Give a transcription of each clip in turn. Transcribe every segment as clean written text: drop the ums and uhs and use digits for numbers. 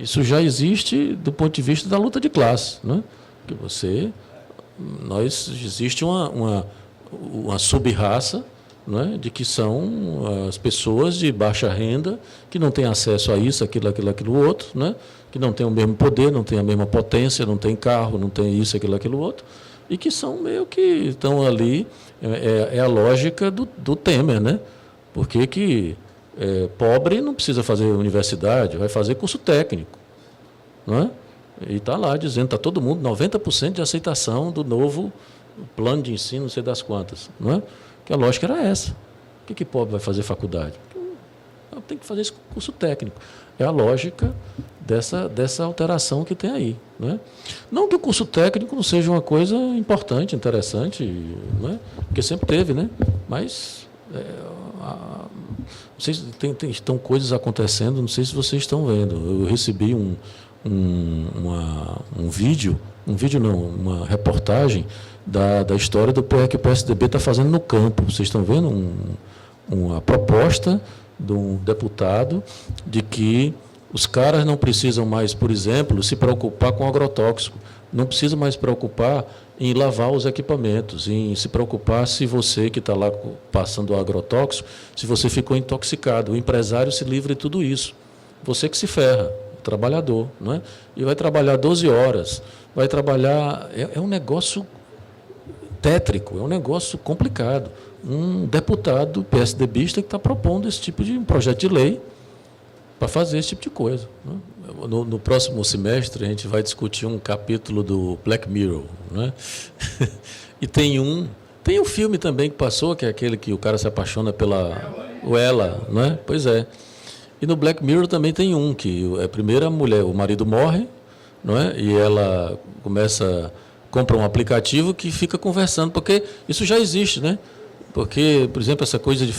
Isso já existe do ponto de vista da luta de classe, né? Que existe uma sub-raça, né, de que são as pessoas de baixa renda que não têm acesso a isso, aquilo outro, né, que não têm o mesmo poder, não têm a mesma potência, não têm carro, não têm isso, aquilo outro, e que são meio que estão ali, é a lógica do Temer, né? Porque pobre não precisa fazer universidade, vai fazer curso técnico, né? E está lá dizendo, está todo mundo, 90% de aceitação do novo plano de ensino, não sei das quantas, não é? Que a lógica era essa. O que pobre vai fazer faculdade? Tem que fazer esse curso técnico. É a lógica dessa alteração que tem aí, não é? Não que o curso técnico não seja uma coisa importante, interessante, não é? Porque sempre teve, né? Mas não sei se estão coisas acontecendo, não sei se vocês estão vendo. Eu recebi um vídeo não, uma reportagem da história do que o PSDB está fazendo no campo. Vocês estão vendo uma proposta de um deputado de que os caras não precisam mais, por exemplo, se preocupar com agrotóxico, não precisa mais se preocupar em lavar os equipamentos, em se preocupar se você que está lá passando o agrotóxico, se você ficou intoxicado. O empresário se livra de tudo isso. Você que se ferra, trabalhador, não é? E vai trabalhar 12 horas, vai trabalhar... É um negócio tétrico, é um negócio complicado. Um deputado PSDBista que está propondo esse tipo de projeto de lei para fazer esse tipo de coisa, né? No próximo semestre, a gente vai discutir um capítulo do Black Mirror, né? E tem um filme também que passou, que é aquele que o cara se apaixona pela Ela, né? Pois é. E no Black Mirror também tem um, que primeiro a mulher, o marido morre, não é? E ela compra um aplicativo que fica conversando, porque isso já existe, né? Porque, por exemplo, essa coisa de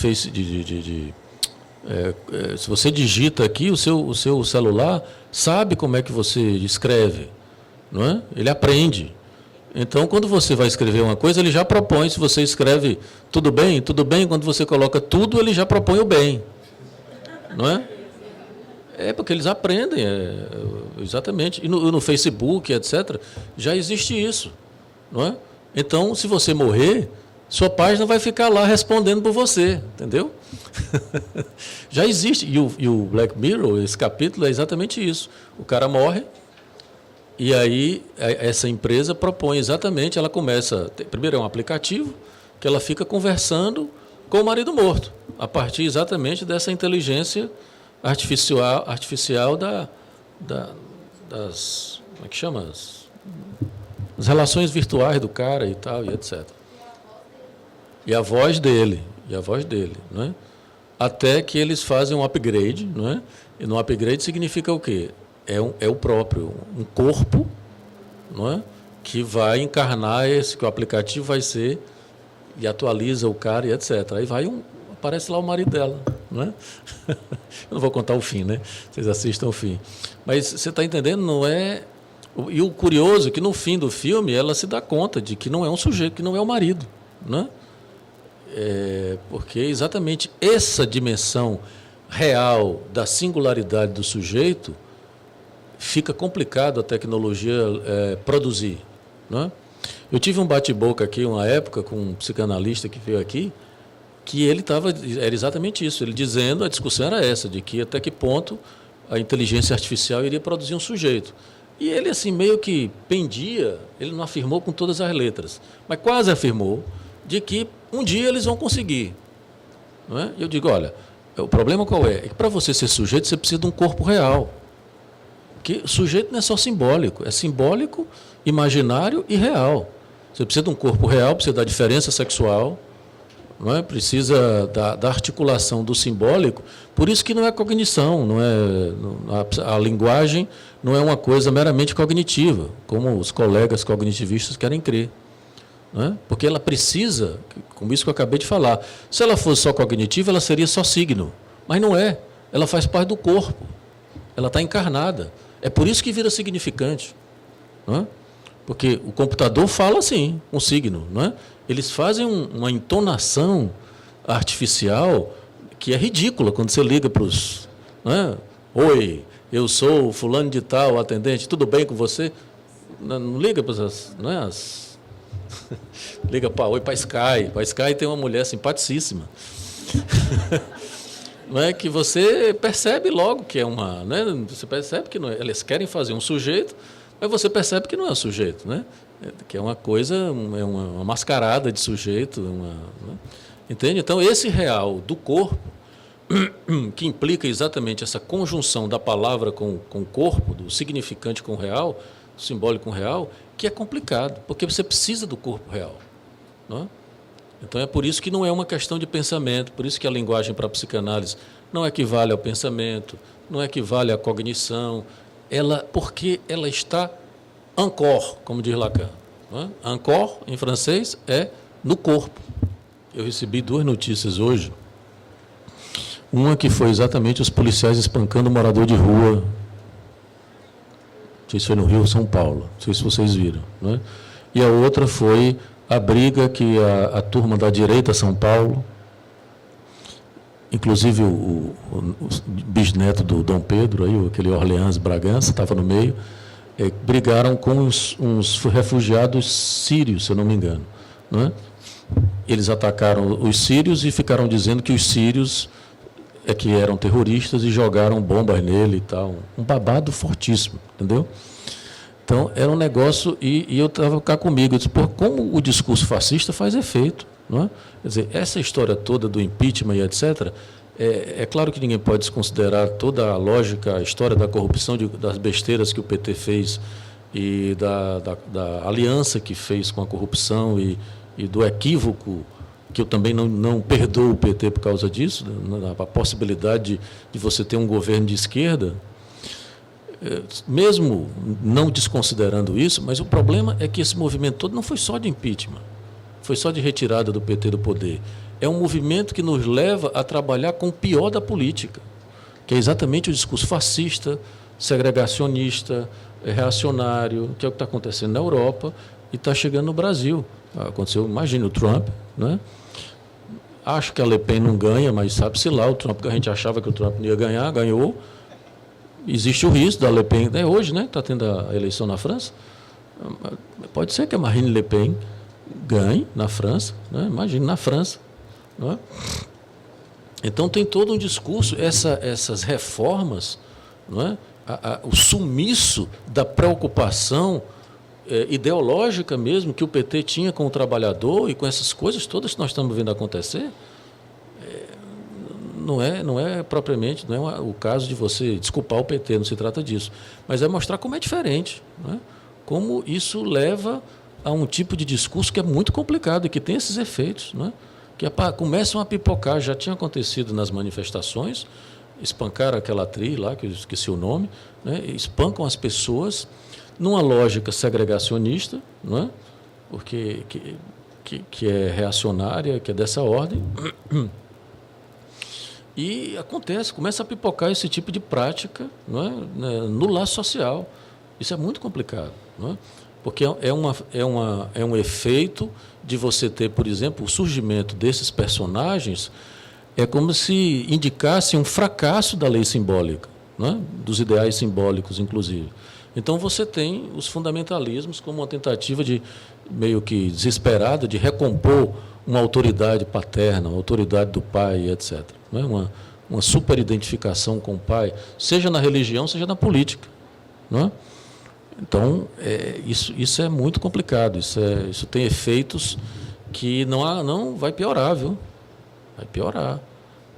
se você digita aqui, o seu celular sabe como é que você escreve, não é? Ele aprende. Então, quando você vai escrever uma coisa, ele já propõe. Se você escreve tudo bem, quando você coloca tudo, ele já propõe o bem. Não é? É porque eles aprendem, exatamente. E no Facebook, etc., já existe isso, não é? Então, se você morrer, sua página vai ficar lá respondendo por você, entendeu? Já existe. E o Black Mirror, esse capítulo, é exatamente isso. O cara morre, e aí essa empresa propõe exatamente, ela começa... Primeiro é um aplicativo, que ela fica conversando com o marido morto, a partir exatamente dessa inteligência artificial das... Como é que chama? As relações virtuais do cara e tal, e etc. E a voz dele, não é? Até que eles fazem um upgrade, não é? E no upgrade significa o quê? É o próprio, um corpo, não é? Que vai encarnar que o aplicativo vai ser, e atualiza o cara e etc. Aí aparece lá o marido dela, não é? Eu não vou contar o fim, né? Vocês assistam o fim. Mas você está entendendo? Não é... E o curioso é que no fim do filme ela se dá conta de que não é um sujeito, que não é o marido, não é? Porque exatamente essa dimensão real da singularidade do sujeito fica complicado a tecnologia produzir, não é? Eu tive um bate-boca aqui, uma época, com um psicanalista que veio aqui, que era exatamente isso, ele dizendo, a discussão era essa, de que até que ponto a inteligência artificial iria produzir um sujeito. E ele, assim, meio que pendia, ele não afirmou com todas as letras, mas quase afirmou, de que um dia eles vão conseguir. Não é? Eu digo, olha, o problema qual é? É que para você ser sujeito, você precisa de um corpo real. Que sujeito não é só simbólico, é simbólico, imaginário e real. Você precisa de um corpo real, precisa da diferença sexual, não é? Precisa da articulação do simbólico. Por isso que não é cognição, a linguagem não é uma coisa meramente cognitiva, como os colegas cognitivistas querem crer. Não é? Porque ela precisa, como isso que eu acabei de falar, se ela fosse só cognitiva, ela seria só signo. Mas não é, ela faz parte do corpo, ela está encarnada. É por isso que vira significante. Não é? Porque o computador fala assim, um signo. Não é? Eles fazem uma entonação artificial que é ridícula quando você liga para os... Oi, Eu sou o fulano de tal, atendente, tudo bem com você? Não liga para as... Não é as... Liga para Oi, para Sky. Para Sky tem uma mulher simpaticíssima. Não é que você percebe logo que é uma... Né? Você percebe que não é, eles querem fazer um sujeito, mas você percebe que não é um sujeito, né? Que é uma coisa, é uma mascarada de sujeito. Né? Entende? Então, esse real do corpo, que implica exatamente essa conjunção da palavra com o corpo, do significante com o real, do simbólico com o real, que é complicado, porque você precisa do corpo real. Não é? Então, é por isso que não é uma questão de pensamento, por isso que a linguagem para a psicanálise não equivale ao pensamento, não equivale à cognição, porque ela está encore, como diz Lacan. Não é? Encore, em francês, é no corpo. Eu recebi 2 notícias hoje. Uma que foi exatamente os policiais espancando um morador de rua. Não sei se foi no Rio ou São Paulo, não sei se vocês viram. Não é? E a outra foi a briga que a turma da direita São Paulo, inclusive o bisneto do Dom Pedro, aí, aquele Orleans Bragança, estava no meio, brigaram com uns refugiados sírios, se eu não me engano. Não é? Eles atacaram os sírios e ficaram dizendo que os sírios que eram terroristas e jogaram bombas nele e tal. Um babado fortíssimo, entendeu? Então, era um negócio, e eu estava cá comigo, eu disse, pô, como o discurso fascista faz efeito, não é? Quer dizer, essa história toda do impeachment e etc., é claro que ninguém pode desconsiderar toda a lógica, a história da corrupção, das besteiras que o PT fez e da aliança que fez com a corrupção e do equívoco, que eu também não perdoo o PT por causa disso, a possibilidade de você ter um governo de esquerda, mesmo não desconsiderando isso, mas o problema é que esse movimento todo não foi só de impeachment, foi só de retirada do PT do poder. É um movimento que nos leva a trabalhar com o pior da política, que é exatamente o discurso fascista, segregacionista, reacionário, que é o que está acontecendo na Europa e está chegando no Brasil. Aconteceu, imagine o Trump, né? Acho que a Le Pen não ganha, mas sabe-se lá, o Trump, que a gente achava que o Trump não ia ganhar, ganhou. Existe o risco da Le Pen, hoje, né? Está tendo a eleição na França. Pode ser que a Marine Le Pen ganhe na França, né? Imagine, na França. Não é? Então tem todo um discurso, essas reformas, não é? O sumiço da preocupação ideológica mesmo que o PT tinha com o trabalhador e com essas coisas todas que nós estamos vendo acontecer, não é propriamente, não é o caso de você desculpar o PT, não se trata disso, mas é mostrar como é diferente, não é? Como isso leva a um tipo de discurso que é muito complicado e que tem esses efeitos, não é? Que começam a pipocar, já tinha acontecido nas manifestações, espancaram aquela atriz lá, que eu esqueci o nome, né? Espancam as pessoas numa lógica segregacionista, não é? Porque que é reacionária, que é dessa ordem. E acontece, começa a pipocar esse tipo de prática, não é? No laço social. Isso é muito complicado, não é? Porque é um efeito de você ter, por exemplo, o surgimento desses personagens, é como se indicasse um fracasso da lei simbólica, não é? Dos ideais simbólicos, inclusive. Então, você tem os fundamentalismos como uma tentativa de, meio que desesperada, de recompor uma autoridade paterna, uma autoridade do pai, etc. Não é? Uma superidentificação com o pai, seja na religião, seja na política. Não é? Então, isso é muito complicado, isso tem efeitos que não vai piorar, viu? Vai piorar.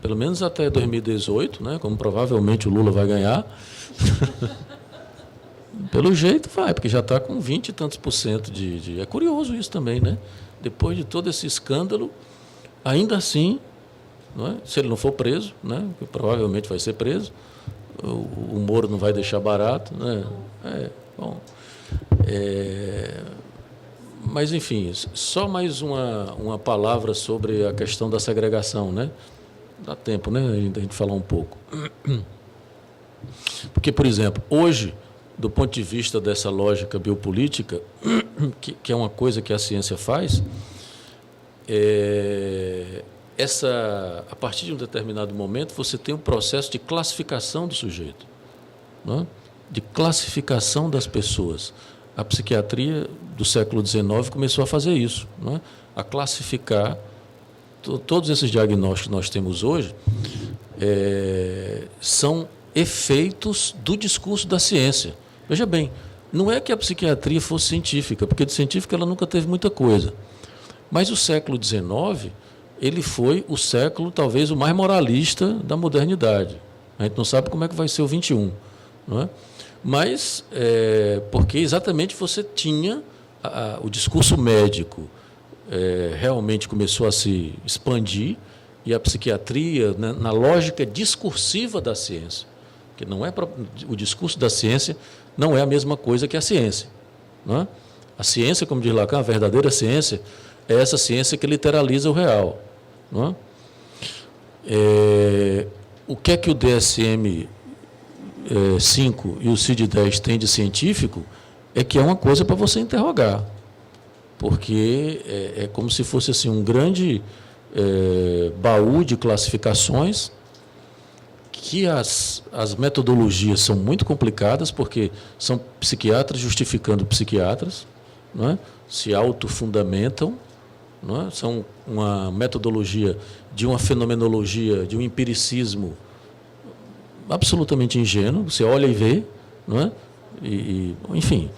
Pelo menos até 2018, né? Como provavelmente o Lula vai ganhar. Pelo jeito vai, porque já está com 20 e tantos % de... É curioso isso também, né? Depois de todo esse escândalo, ainda assim, não é? Se ele não for preso, né? Provavelmente vai ser preso, o Moro não vai deixar barato, né? Bom, mas, enfim, só mais uma palavra sobre a questão da segregação, né? Dá tempo, né, a gente falar um pouco. Porque, por exemplo, hoje, do ponto de vista dessa lógica biopolítica, que é uma coisa que a ciência faz, a partir de um determinado momento, você tem um processo de classificação do sujeito. não é? De classificação das pessoas. A psiquiatria do século XIX começou a fazer isso, não é? A classificar todos esses diagnósticos que nós temos hoje são efeitos do discurso da ciência. Veja bem, não é que a psiquiatria fosse científica, porque de científica ela nunca teve muita coisa. Mas o século XIX, ele foi o século talvez o mais moralista da modernidade. A gente não sabe como é que vai ser o XXI, não é? Mas porque exatamente você tinha o discurso médico realmente começou a se expandir e a psiquiatria, né, na lógica discursiva da ciência, que não é o discurso da ciência não é a mesma coisa que a ciência, não é? A ciência, como diz Lacan, a verdadeira ciência é essa ciência que literaliza o real, não é? O que é que o DSM 5 e o CID-10 têm de científico é que é uma coisa para você interrogar, porque é como se fosse assim, um grande baú de classificações que as metodologias são muito complicadas, porque são psiquiatras justificando psiquiatras, não é? Se autofundamentam, não é? São uma metodologia de uma fenomenologia, de um empiricismo absolutamente ingênuo, você olha e vê, não é? Enfim,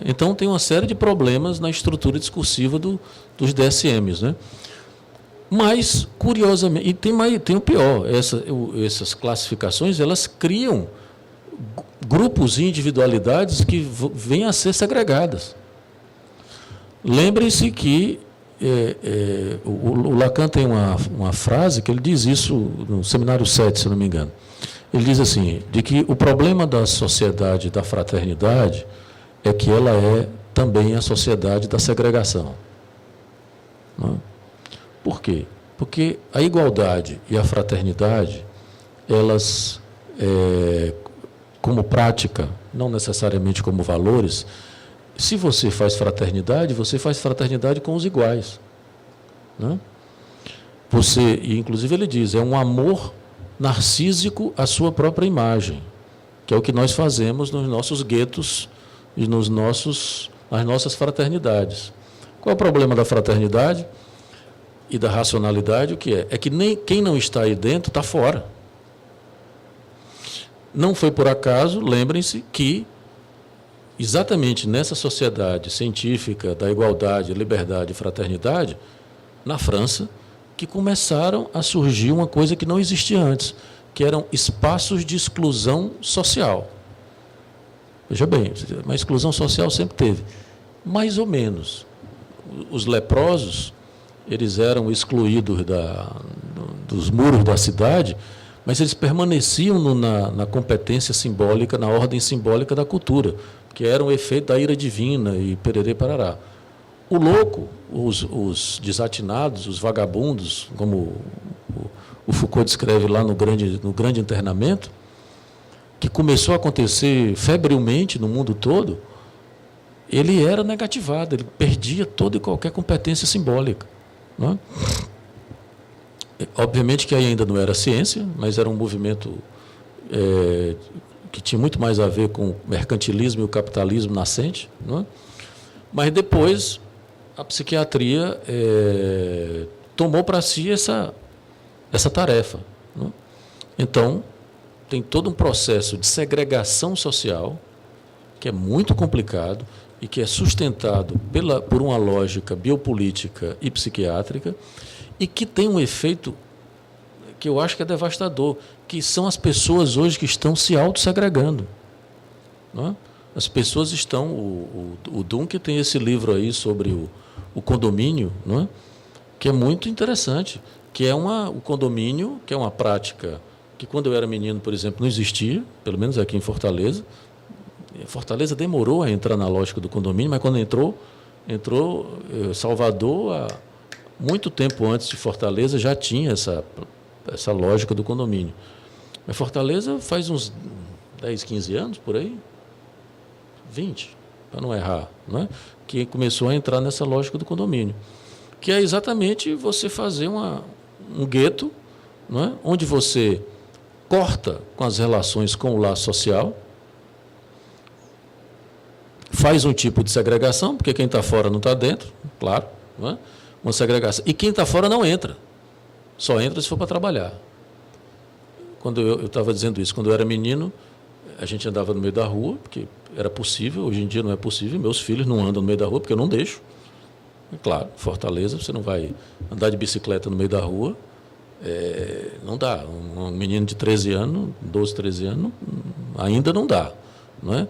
então tem uma série de problemas na estrutura discursiva dos DSMs, né? Mas, curiosamente, e tem o pior, essas classificações, elas criam grupos e individualidades que vêm a ser segregadas. Lembrem-se que o Lacan tem uma frase que ele diz isso no Seminário 7, se não me engano. Ele diz assim, de que o problema da sociedade da fraternidade é que ela é também a sociedade da segregação. Não é? Por quê? Porque a igualdade e a fraternidade, elas, como prática, não necessariamente como valores, se você faz fraternidade com os iguais. Né? E inclusive ele diz, é um amor narcísico à sua própria imagem, que é o que nós fazemos nos nossos guetos e nas nossas fraternidades. Qual é o problema da fraternidade e da racionalidade? O que é? É que quem não está aí dentro está fora. Não foi por acaso, lembrem-se, que exatamente nessa sociedade científica da igualdade, liberdade e fraternidade, na França, que começaram a surgir uma coisa que não existia antes, que eram espaços de exclusão social. Veja bem, uma exclusão social sempre teve, mais ou menos. Os leprosos, eles eram excluídos dos muros da cidade, mas eles permaneciam na competência simbólica, na ordem simbólica da cultura, que era um efeito da ira divina e pererê parará. O louco, os desatinados, os vagabundos, como o Foucault descreve lá no grande internamento, que começou a acontecer febrilmente no mundo todo, ele era negativado, ele perdia toda e qualquer competência simbólica. Não é? Obviamente que aí ainda não era ciência, mas era um movimento que tinha muito mais a ver com o mercantilismo e o capitalismo nascente. Não é? Mas depois a psiquiatria tomou para si essa tarefa. Não é? Então, tem todo um processo de segregação social que é muito complicado e que é sustentado por uma lógica biopolítica e psiquiátrica e que tem um efeito que eu acho que é devastador, que são as pessoas hoje que estão se autossegregando. Não é? As pessoas estão... O Duncan tem esse livro aí sobre o condomínio, não é? Que é muito interessante, que é o condomínio, que é uma prática que, quando eu era menino, por exemplo, não existia, pelo menos aqui em Fortaleza. Fortaleza demorou a entrar na lógica do condomínio, mas quando entrou Salvador, muito tempo antes de Fortaleza, já tinha essa lógica do condomínio. Mas Fortaleza faz uns 10, 15 anos, por aí, 20, para não errar, né? Que começou a entrar nessa lógica do condomínio, que é exatamente você fazer um gueto, não é? Onde você corta com as relações com o laço social, faz um tipo de segregação, porque quem está fora não está dentro, claro, não é? Uma segregação. E quem está fora não entra, só entra se for para trabalhar. Quando eu estava dizendo isso, quando eu era menino, a gente andava no meio da rua, porque era possível, hoje em dia não é possível, meus filhos não andam no meio da rua, porque eu não deixo. É claro, Fortaleza, você não vai andar de bicicleta no meio da rua, não dá. Um menino de 13 anos, 12, 13 anos, ainda não dá. Não é?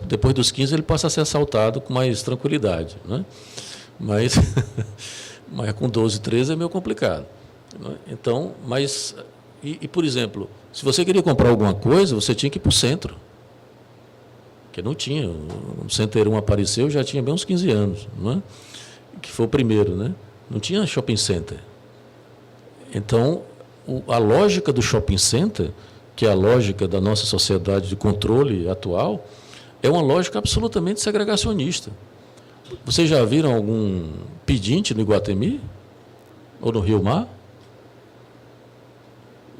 Depois dos 15 ele passa a ser assaltado com mais tranquilidade. Não é? Mas com 12, 13 é meio complicado. Não é? Então, por exemplo, se você queria comprar alguma coisa, você tinha que ir para o centro. Porque não tinha. O Center 1 apareceu, já tinha bem uns 15 anos. Não é? Que foi o primeiro. Né? Não tinha shopping center. Então, a lógica do shopping center, que é a lógica da nossa sociedade de controle atual, é uma lógica absolutamente segregacionista. Vocês já viram algum pedinte no Iguatemi? Ou no Rio Mar?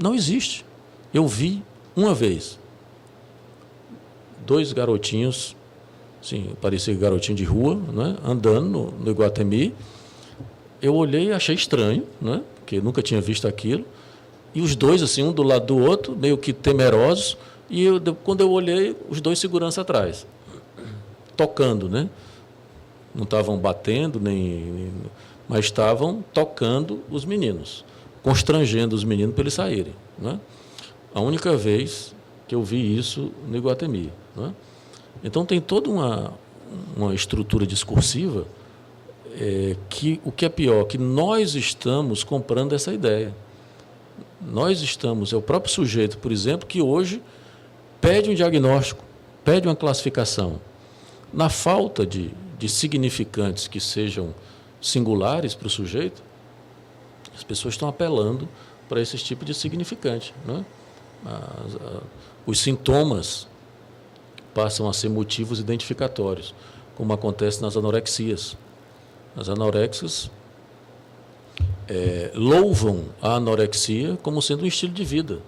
Não existe. Eu vi uma vez 2 garotinhos, assim, parecia garotinho de rua, né, andando no Iguatemi. Eu olhei e achei estranho, né, porque nunca tinha visto aquilo. E os dois, assim, um do lado do outro, meio que temerosos. E quando eu olhei, os 2 segurança atrás, tocando, né? Não estavam batendo, mas estavam tocando os meninos, constrangendo os meninos para eles saírem. Né? A única vez que eu vi isso no Iguatemi. Né? Então, tem toda uma estrutura discursiva que o que é pior, que nós estamos comprando essa ideia. Nós estamos, é o próprio sujeito, por exemplo, que hoje pede um diagnóstico, pede uma classificação. Na falta de significantes que sejam singulares para o sujeito, as pessoas estão apelando para esse tipo de significante. Né? Os sintomas passam a ser motivos identificatórios, como acontece nas anorexias. As anoréxicas louvam a anorexia como sendo um estilo de vida.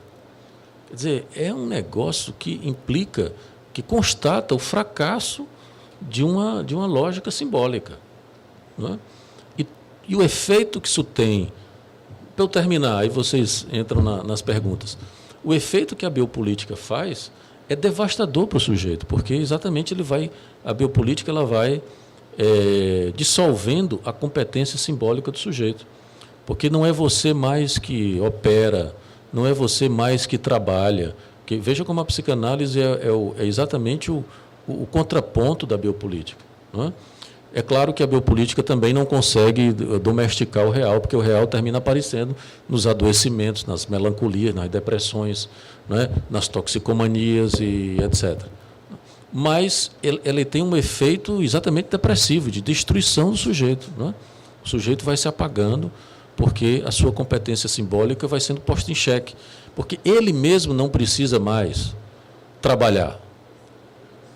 Quer dizer, é um negócio que implica, que constata o fracasso de uma lógica simbólica. Não é? E o efeito que isso tem, para eu terminar, aí vocês entram nas perguntas, o efeito que a biopolítica faz é devastador para o sujeito, porque exatamente a biopolítica ela vai dissolvendo a competência simbólica do sujeito. Porque não é você mais que opera, não é você mais que trabalha. Porque veja como a psicanálise é exatamente o contraponto da biopolítica. Não é? É claro que a biopolítica também não consegue domesticar o real, porque o real termina aparecendo nos adoecimentos, nas melancolias, nas depressões, não é? Nas toxicomanias e etc. Mas ele tem um efeito exatamente depressivo, de destruição do sujeito. Não é? O sujeito vai se apagando, porque a sua competência simbólica vai sendo posta em xeque. Porque ele mesmo não precisa mais trabalhar.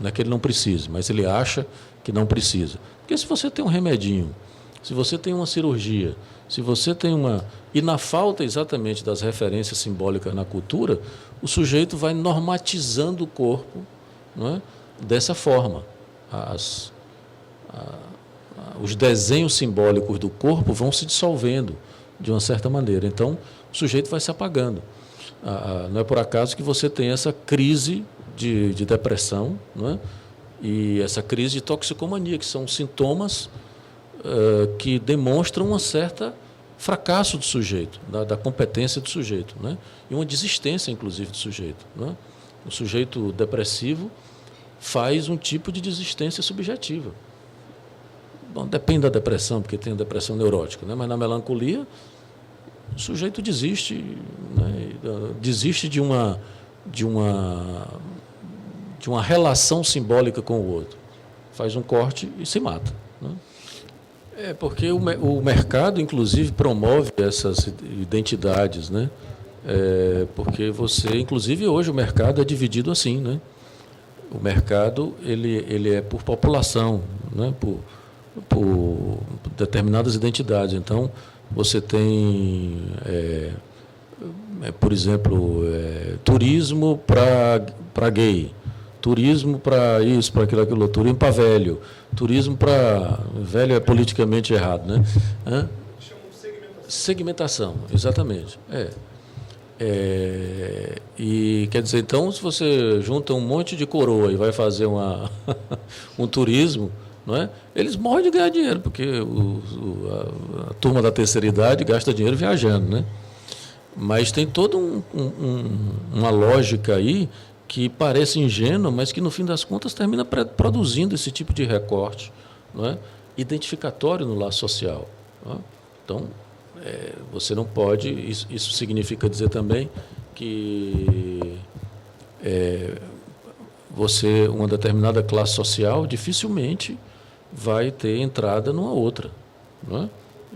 Não é que ele não precise, mas ele acha que não precisa. Porque se você tem um remedinho, se você tem uma cirurgia, se você tem uma... E na falta exatamente das referências simbólicas na cultura, o sujeito vai normatizando o corpo, não é? Dessa forma. Os desenhos simbólicos do corpo vão se dissolvendo de uma certa maneira. Então, o sujeito vai se apagando. Não é por acaso que você tem essa crise de depressão, não é? E essa crise de toxicomania, que são sintomas que demonstram um certo fracasso do sujeito, da competência do sujeito, não é? E uma desistência, inclusive, do sujeito. Não é? O sujeito depressivo faz um tipo de desistência subjetiva. Bom, depende da depressão, porque tem a depressão neurótica, né? Mas na melancolia, o sujeito desiste, né? Desiste de uma relação simbólica com o outro. Faz um corte e se mata. Né? Porque o mercado, inclusive, promove essas identidades. Né? Porque inclusive, hoje o mercado é dividido assim. Né? O mercado ele é por população, né? por determinadas identidades. Então, você tem, por exemplo, turismo para gay, turismo para isso, para aquilo, turismo para velho, turismo para... Velho é politicamente errado, né? Hã? Segmentação, exatamente. E quer dizer, então, se você junta um monte de coroa e vai fazer um turismo, não é? Eles morrem de ganhar dinheiro, porque a turma da terceira idade gasta dinheiro viajando, né? Mas tem toda uma lógica aí que parece ingênua, mas que, no fim das contas, termina produzindo esse tipo de recorte, não é? Identificatório no laço social. Não é? Então, você não pode... Isso significa dizer também que uma determinada classe social dificilmente vai ter entrada numa outra. Não é?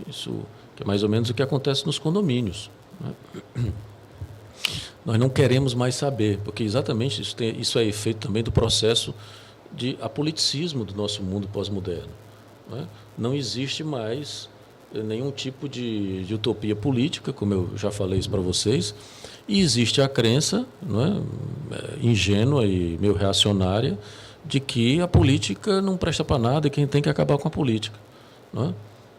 Isso que é mais ou menos o que acontece nos condomínios. Não é? Nós não queremos mais saber, porque exatamente isso é efeito também do processo de apoliticismo do nosso mundo pós-moderno. Não é? Não existe mais nenhum tipo de utopia política, como eu já falei isso para vocês, e existe a crença, não é, ingênua e meio reacionária, de que a política não presta para nada e quem tem que acabar com a política. Não é?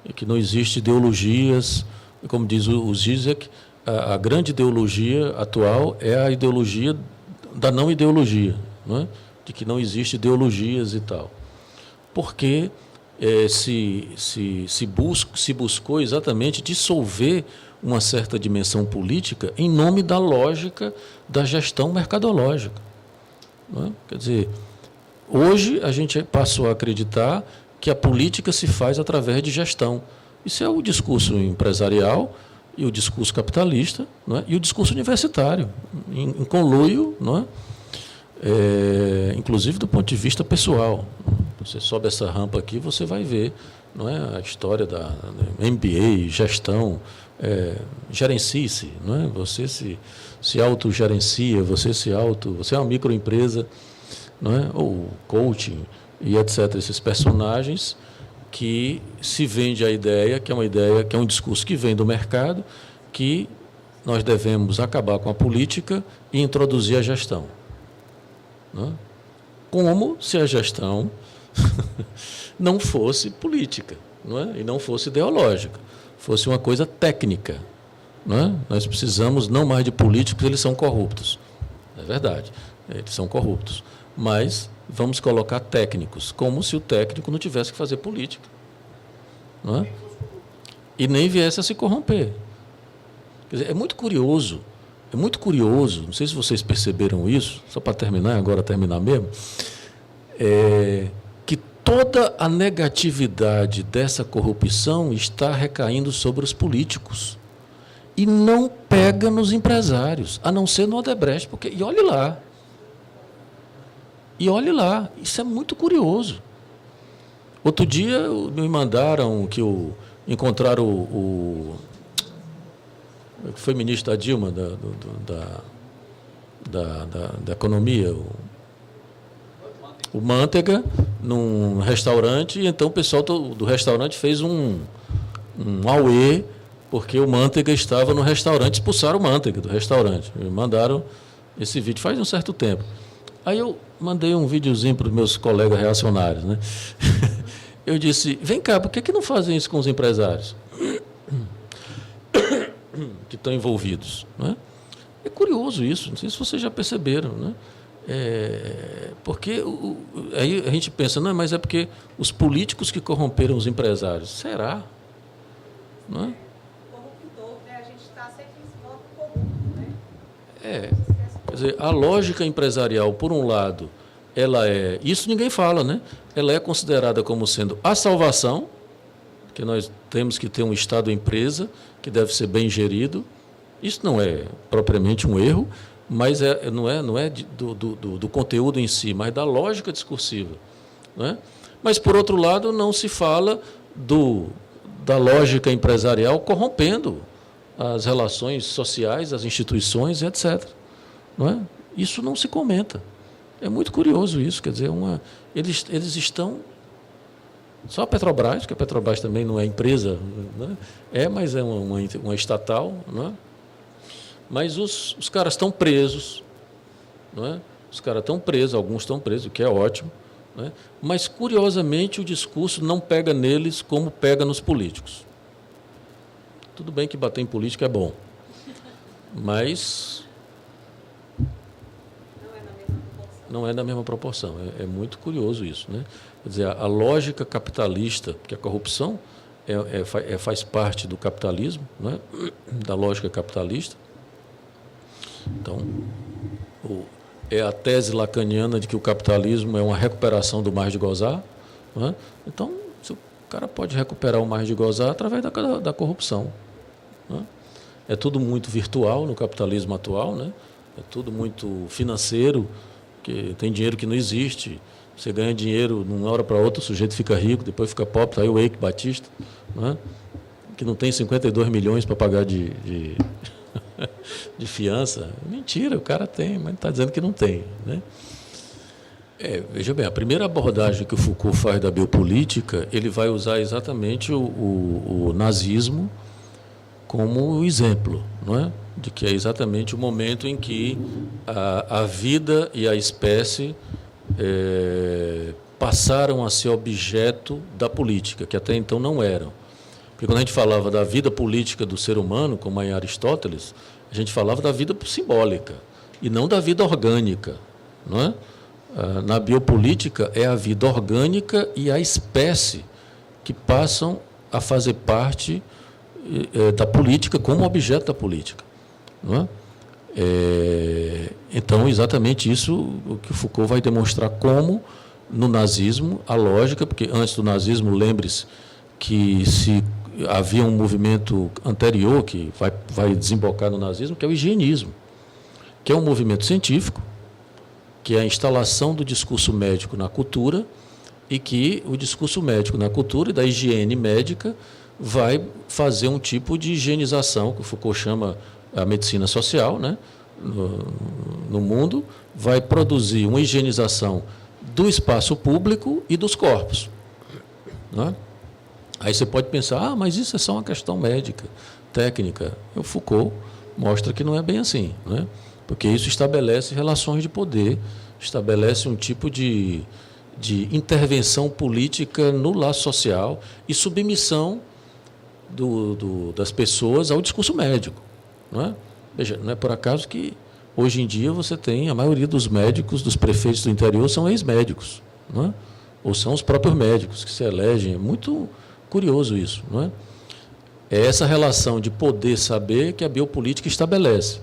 E que não existe ideologias, como diz o Zizek, a grande ideologia atual é a ideologia da não ideologia, não é? De que não existe ideologias e tal. Porque se buscou exatamente dissolver uma certa dimensão política em nome da lógica da gestão mercadológica. Não é? Quer dizer, hoje a gente passou a acreditar que a política se faz através de gestão. Isso é o discurso empresarial e o discurso capitalista, não é? E o discurso universitário, em conluio, não é? Inclusive do ponto de vista pessoal. Você sobe essa rampa aqui, você vai ver, não é, a história da MBA, gestão, gerencie-se, não é? Você se autogerencia, você é uma microempresa, não é? Ou coaching e etc. Esses personagens que se vende a ideia, que é um discurso que vem do mercado, que nós devemos acabar com a política e introduzir a gestão. Não é? Como se a gestão não fosse política, não é? E não fosse ideológica, fosse uma coisa técnica. Não é? Nós precisamos não mais de políticos, eles são corruptos. É verdade, eles são corruptos. Mas vamos colocar técnicos, como se o técnico não tivesse que fazer política. Não é? E nem viesse a se corromper. Quer dizer, é muito curioso, não sei se vocês perceberam isso, só para terminar mesmo, que toda a negatividade dessa corrupção está recaindo sobre os políticos e não pega nos empresários, a não ser no Odebrecht, porque, e olhe lá, isso é muito curioso. Outro dia me mandaram que encontraram o que foi ministro da Dilma, da Economia, o Mantega, num restaurante, e então o pessoal do restaurante fez um auê, porque o Mantega estava no restaurante, expulsaram o Mantega do restaurante. Me mandaram esse vídeo faz um certo tempo. Aí eu mandei um videozinho para os meus colegas reacionários, né? Eu disse, vem cá, por que não fazem isso com os empresários que estão envolvidos? Não é? É curioso isso, não sei se vocês já perceberam, né? Porque aí a gente pensa, não, mas é porque os políticos que corromperam os empresários. Será? Não é? Corruptor, né? A gente está sempre em volta corrupto, né? Quer dizer, a lógica empresarial, por um lado, isso ninguém fala, né? Ela é considerada como sendo a salvação, que nós temos que ter um Estado-empresa que deve ser bem gerido. Isso não é propriamente um erro, mas não é do conteúdo em si, mas da lógica discursiva. Não é? Mas, por outro lado, não se fala da lógica empresarial corrompendo as relações sociais, as instituições, etc. Não é? Isso não se comenta. É muito curioso isso, quer dizer, eles estão... Só a Petrobras, que a Petrobras também não é empresa, né? Mas é uma estatal, não é? Mas os caras estão presos, não é? Os caras estão presos, alguns estão presos, o que é ótimo, né? Mas, curiosamente, o discurso não pega neles como pega nos políticos. Tudo bem que bater em político é bom, mas não é na mesma proporção. É muito curioso isso, né? Quer dizer, a lógica capitalista, porque a corrupção faz parte do capitalismo, né? Da lógica capitalista. Então, é a tese lacaniana de que o capitalismo é uma recuperação do mais de gozar, né? Então, o cara pode recuperar o mais de gozar através da corrupção, né? É tudo muito virtual no capitalismo atual, né? É tudo muito financeiro, que tem dinheiro que não existe. Você ganha dinheiro de uma hora para outra, o sujeito fica rico, depois fica pobre. Está aí o Eike Batista, né? Que não tem 52 milhões para pagar de fiança. Mentira, o cara tem, mas está dizendo que não tem, né? Veja bem, a primeira abordagem que o Foucault faz da biopolítica, ele vai usar exatamente o nazismo como exemplo, não é? De que é exatamente o momento em que a vida e a espécie passaram a ser objeto da política, que até então não eram. Porque quando a gente falava da vida política do ser humano, como em Aristóteles, a gente falava da vida simbólica e não da vida orgânica, não é? Na biopolítica é a vida orgânica e a espécie que passam a fazer parte da política como objeto da política, não é? Então, exatamente isso o que Foucault vai demonstrar como, no nazismo, a lógica, porque antes do nazismo, lembre-se que se havia um movimento anterior que vai desembocar no nazismo, que é o higienismo, que é um movimento científico, que é a instalação do discurso médico na cultura, e que o discurso médico na cultura e da higiene médica vai fazer um tipo de higienização, que o Foucault chama a medicina social, né? No mundo, vai produzir uma higienização do espaço público e dos corpos, né? Aí você pode pensar, mas isso é só uma questão médica, técnica. O Foucault mostra que não é bem assim, né? Porque isso estabelece relações de poder, estabelece um tipo de intervenção política no laço social e submissão das pessoas ao discurso médico, não é? Veja, não é por acaso que hoje em dia você tem a maioria dos médicos, dos prefeitos do interior são ex-médicos, não é? Ou são os próprios médicos que se elegem. É muito curioso isso, não é? É essa relação de poder saber que a biopolítica estabelece.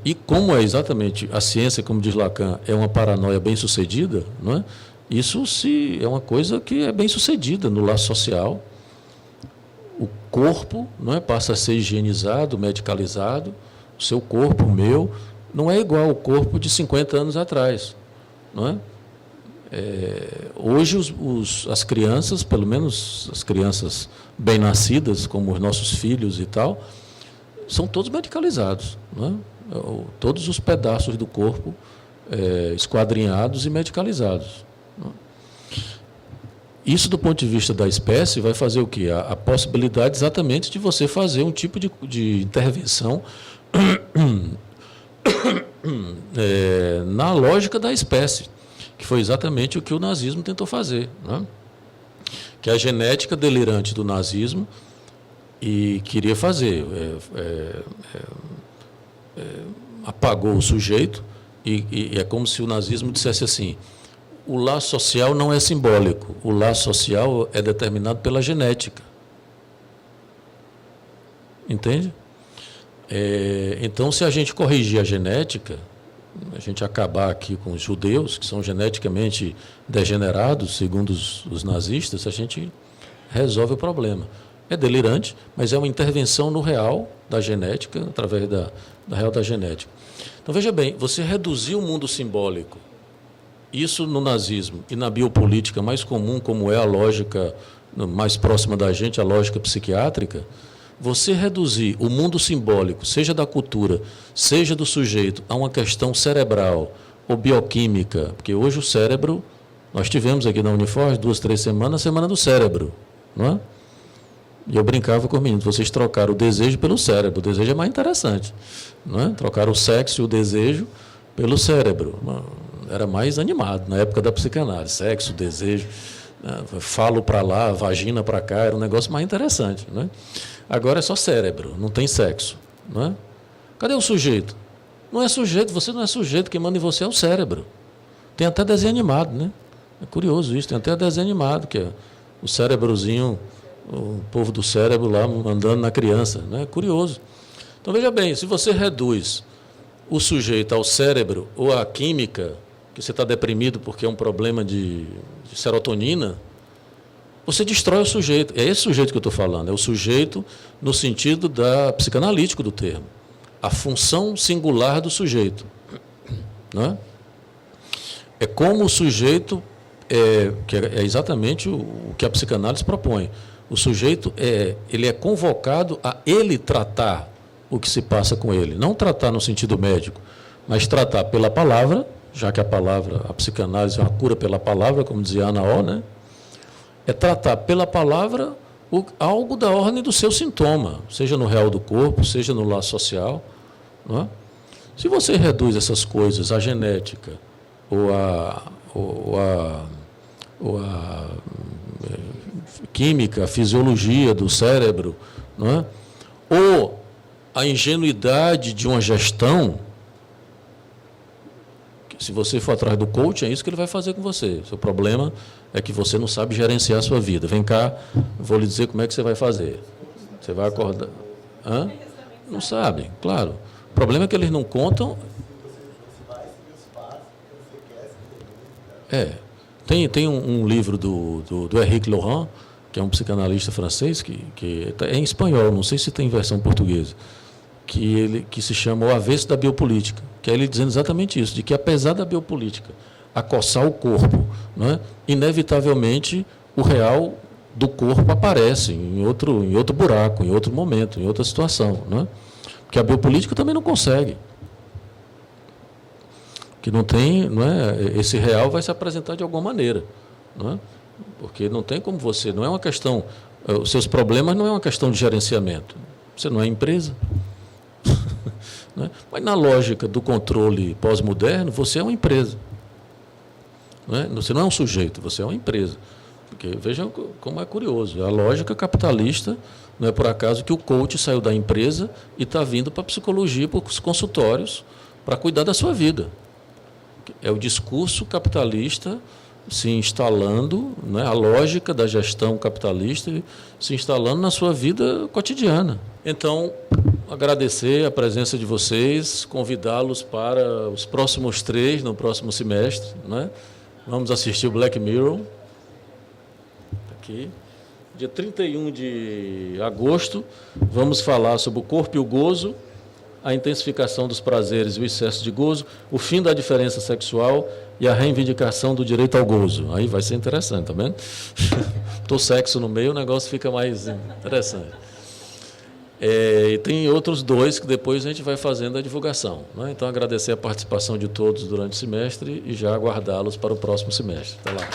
E como é exatamente a ciência, como diz Lacan, é uma paranoia bem-sucedida, não é? Isso é uma coisa que é bem-sucedida no laço social. O corpo, não é, passa a ser higienizado, medicalizado. O seu corpo, o meu, não é igual ao corpo de 50 anos atrás, não é? Hoje as crianças, pelo menos as crianças bem-nascidas, como os nossos filhos e tal, são todos medicalizados, não é? Todos os pedaços do corpo esquadrinhados e medicalizados, não é? Isso, do ponto de vista da espécie, vai fazer o quê? A possibilidade exatamente de você fazer um tipo de intervenção na lógica da espécie, que foi exatamente o que o nazismo tentou fazer, né? Que a genética delirante do nazismo e queria fazer, apagou o sujeito e é como se o nazismo dissesse assim: o laço social não é simbólico, o laço social é determinado pela genética. Entende? Então, se a gente corrigir a genética, a gente acabar aqui com os judeus, que são geneticamente degenerados, segundo os nazistas, a gente resolve o problema. É delirante, mas é uma intervenção no real da genética, através da real da genética. Então, veja bem, você reduzir o mundo simbólico, isso no nazismo e na biopolítica mais comum, como é a lógica mais próxima da gente, a lógica psiquiátrica, você reduzir o mundo simbólico, seja da cultura, seja do sujeito, a uma questão cerebral ou bioquímica, porque hoje o cérebro, nós tivemos aqui na Unifor 2, 3 semanas, a Semana do Cérebro, não é? E eu brincava com os meninos, vocês trocaram o desejo pelo cérebro, o desejo é mais interessante, não é? Trocaram o sexo e o desejo Pelo cérebro. Era mais animado, na época da psicanálise. Sexo, desejo, né? Falo para lá, vagina para cá, era um negócio mais interessante. Né? Agora é só cérebro, não tem sexo. Né? Cadê o sujeito? Não é sujeito, você não é sujeito, quem manda em você é o cérebro. Tem até desenho animado, né? É curioso isso, tem até desenho animado, que é o cérebrozinho, o povo do cérebro lá mandando na criança. Né? É curioso. Então, veja bem, se você reduz o sujeito ao cérebro ou à química, que você está deprimido porque é um problema de serotonina, você destrói o sujeito. É esse sujeito que eu estou falando, é o sujeito no sentido psicanalítico do termo. A função singular do sujeito. Né? É como o sujeito, que é exatamente o que a psicanálise propõe. O sujeito ele é convocado a ele tratar o que se passa com ele. Não tratar no sentido médico, mas tratar pela palavra, já que a psicanálise é uma cura pela palavra, como dizia Ana O, né? É tratar pela palavra algo da ordem do seu sintoma, seja no real do corpo, seja no laço social. Não é? Se você reduz essas coisas à genética ou a química, a fisiologia do cérebro, não é? Ou a ingenuidade de uma gestão, que se você for atrás do coaching, é isso que ele vai fazer com você. O seu problema é que você não sabe gerenciar a sua vida. Vem cá, vou lhe dizer como é que você vai fazer. Você vai acordar... Hã? Não sabe, claro. O problema é que eles não contam... Tem um livro do Henrique Laurent, que é um psicanalista francês, que é em espanhol, não sei se tem versão portuguesa, que se chama O Avesso da Biopolítica, que é ele dizendo exatamente isso, de que apesar da biopolítica acossar o corpo, né, inevitavelmente o real do corpo aparece em outro buraco, em outro momento, em outra situação. Né? Porque a biopolítica também não consegue. Que não tem, não é, esse real vai se apresentar de alguma maneira. Não é? Porque não tem como você, não é uma questão, os seus problemas não é uma questão de gerenciamento. Você não é empresa. Né? Mas na lógica do controle pós-moderno, você é uma empresa. Não é? Você não é um sujeito, você é uma empresa. Porque vejam como é curioso. A lógica capitalista, não é por acaso que o coach saiu da empresa e está vindo para a psicologia, para os consultórios, para cuidar da sua vida. É o discurso capitalista se instalando, né, a lógica da gestão capitalista se instalando na sua vida cotidiana. Então, agradecer a presença de vocês, convidá-los para os próximos 3, no próximo semestre. Né? Vamos assistir o Black Mirror. Aqui. Dia 31 de agosto, vamos falar sobre o corpo e o gozo, a intensificação dos prazeres e o excesso de gozo, o fim da diferença sexual e a reivindicação do direito ao gozo. Aí vai ser interessante, tá vendo? Tô sexo no meio, o negócio fica mais interessante. E tem outros 2 que depois a gente vai fazendo a divulgação. Né? Então, agradecer a participação de todos durante o semestre e já aguardá-los para o próximo semestre. Até lá.